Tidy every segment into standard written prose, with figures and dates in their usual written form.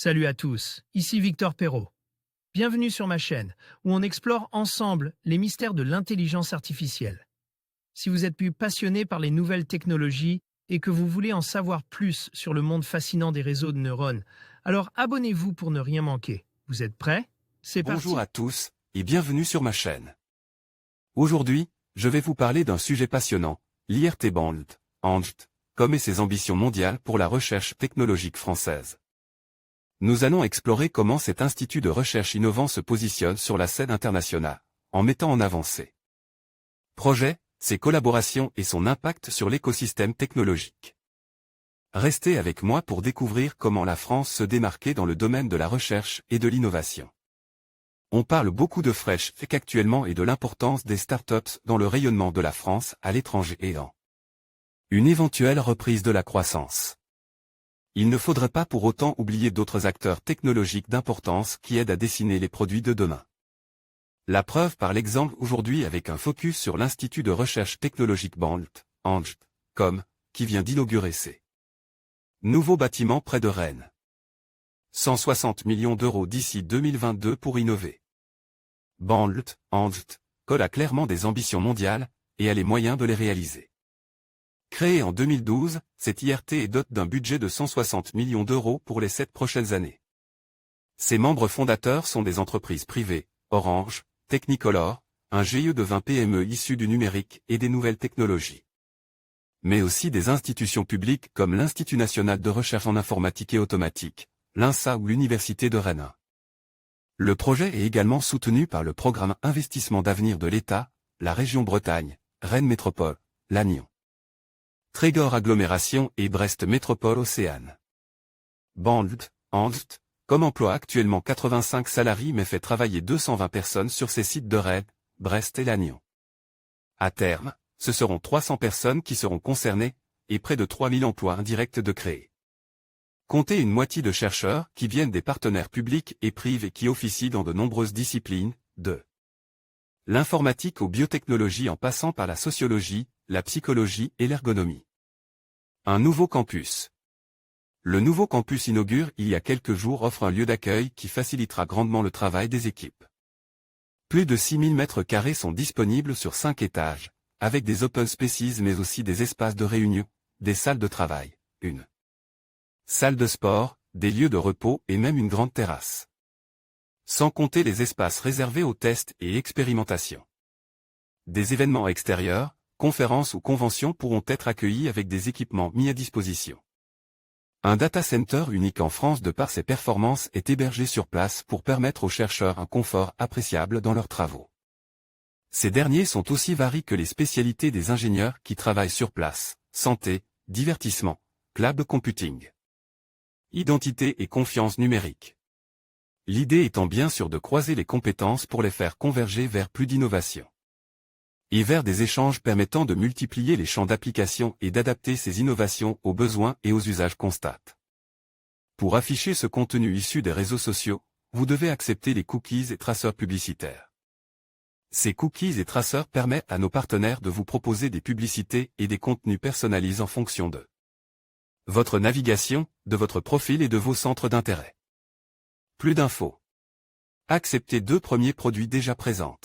Salut à tous, ici Victor Perrault. Bienvenue sur ma chaîne, où on explore ensemble les mystères de l'intelligence artificielle. Si vous êtes plus passionné par les nouvelles technologies et que vous voulez en savoir plus sur le monde fascinant des réseaux de neurones, alors abonnez-vous pour ne rien manquer. Vous êtes prêts? C'est parti. Bonjour à tous, et bienvenue sur ma chaîne. Aujourd'hui, je vais vous parler d'un sujet passionnant, l'IRT-Band, comme et ses ambitions mondiales pour la recherche technologique française. Nous allons explorer comment cet institut de recherche innovant se positionne sur la scène internationale, en mettant en avant ses projets, ses collaborations et son impact sur l'écosystème technologique. Restez avec moi pour découvrir comment la France se démarquait dans le domaine de la recherche et de l'innovation. On parle beaucoup de Fresh Tech actuellement et de l'importance des startups dans le rayonnement de la France à l'étranger et en une éventuelle reprise de la croissance. Il ne faudrait pas pour autant oublier d'autres acteurs technologiques d'importance qui aident à dessiner les produits de demain. La preuve par l'exemple aujourd'hui avec un focus sur l'Institut de recherche technologique Band, qui vient d'inaugurer ses nouveaux bâtiments près de Rennes. 160 millions d'euros d'ici 2022 pour innover. Band, colle a clairement des ambitions mondiales, et a les moyens de les réaliser. Créé en 2012, cette IRT est dotée d'un budget de 160 millions d'euros pour les 7 prochaines années. Ses membres fondateurs sont des entreprises privées, Orange, Technicolor, un GIE de 20 PME issus du numérique et des nouvelles technologies. Mais aussi des institutions publiques comme l'Institut national de recherche en informatique et automatique, l'INSA ou l'Université de Rennes. Le projet est également soutenu par le programme Investissement d'avenir de l'État, la région Bretagne, Rennes Métropole, Lannion, Trégor Agglomération et Brest Métropole Océane. Band, comme emploie actuellement 85 salariés mais fait travailler 220 personnes sur ses sites de Rennes, Brest et Lannion. À terme, ce seront 300 personnes qui seront concernées, et près de 3000 emplois indirects de créer. Comptez une moitié de chercheurs qui viennent des partenaires publics et privés qui officient dans de nombreuses disciplines, de l'informatique aux biotechnologies en passant par la sociologie, la psychologie et l'ergonomie. Un nouveau campus. Le nouveau campus inaugure il y a quelques jours offre un lieu d'accueil qui facilitera grandement le travail des équipes. Plus de 6000 mètres carrés sont disponibles sur 5 étages, avec des open spaces mais aussi des espaces de réunion, des salles de travail, une salle de sport, des lieux de repos et même une grande terrasse. Sans compter les espaces réservés aux tests et expérimentations. Des événements extérieurs, conférences ou conventions pourront être accueillis avec des équipements mis à disposition. Un data center unique en France de par ses performances est hébergé sur place pour permettre aux chercheurs un confort appréciable dans leurs travaux. Ces derniers sont aussi variés que les spécialités des ingénieurs qui travaillent sur place, santé, divertissement, cloud computing, identité et confiance numérique. L'idée étant bien sûr de croiser les compétences pour les faire converger vers plus d'innovation. Et vers des échanges permettant de multiplier les champs d'application et d'adapter ces innovations aux besoins et aux usages constatés. Pour afficher ce contenu issu des réseaux sociaux, vous devez accepter les cookies et traceurs publicitaires. Ces cookies et traceurs permettent à nos partenaires de vous proposer des publicités et des contenus personnalisés en fonction de votre navigation, de votre profil et de vos centres d'intérêt. Plus d'infos. Acceptez 2 premiers produits déjà présents.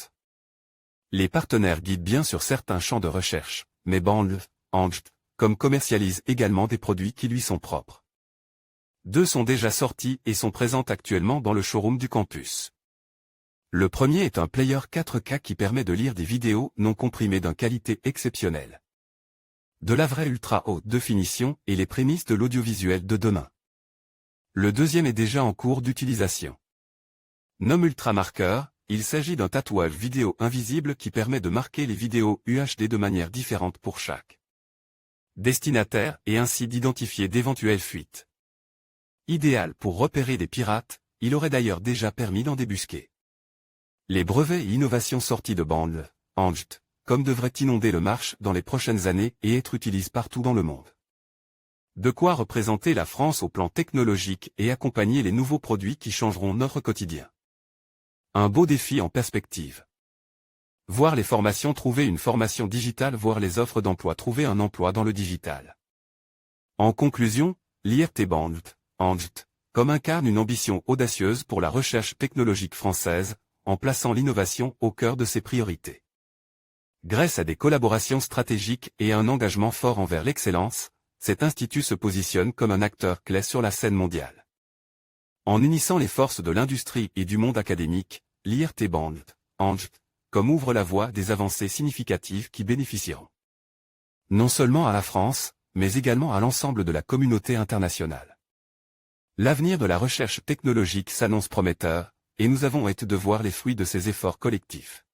Les partenaires guident bien sur certains champs de recherche, mais Band, commercialise également des produits qui lui sont propres. 2 sont déjà sortis et sont présents actuellement dans le showroom du campus. Le premier est un player 4K qui permet de lire des vidéos non comprimées d'une qualité exceptionnelle. De la vraie ultra haute définition et les prémices de l'audiovisuel de demain. Le deuxième est déjà en cours d'utilisation. Nom Ultra Marker, il s'agit d'un tatouage vidéo invisible qui permet de marquer les vidéos UHD de manière différente pour chaque destinataire et ainsi d'identifier d'éventuelles fuites. Idéal pour repérer des pirates, il aurait d'ailleurs déjà permis d'en débusquer. Les brevets et innovations sorties de Band, devraient inonder le marché dans les prochaines années et être utilisés partout dans le monde. De quoi représenter la France au plan technologique et accompagner les nouveaux produits qui changeront notre quotidien. Un beau défi en perspective. Voir les formations trouver une formation digitale, voir les offres d'emploi trouver un emploi dans le digital. En conclusion, l'IRT Band, comme incarne une ambition audacieuse pour la recherche technologique française, en plaçant l'innovation au cœur de ses priorités. Grâce à des collaborations stratégiques et un engagement fort envers l'excellence, cet institut se positionne comme un acteur clé sur la scène mondiale. En unissant les forces de l'industrie et du monde académique, l'IRT BANLT, comme ouvre la voie des avancées significatives qui bénéficieront non seulement à la France, mais également à l'ensemble de la communauté internationale. L'avenir de la recherche technologique s'annonce prometteur, et nous avons hâte de voir les fruits de ces efforts collectifs.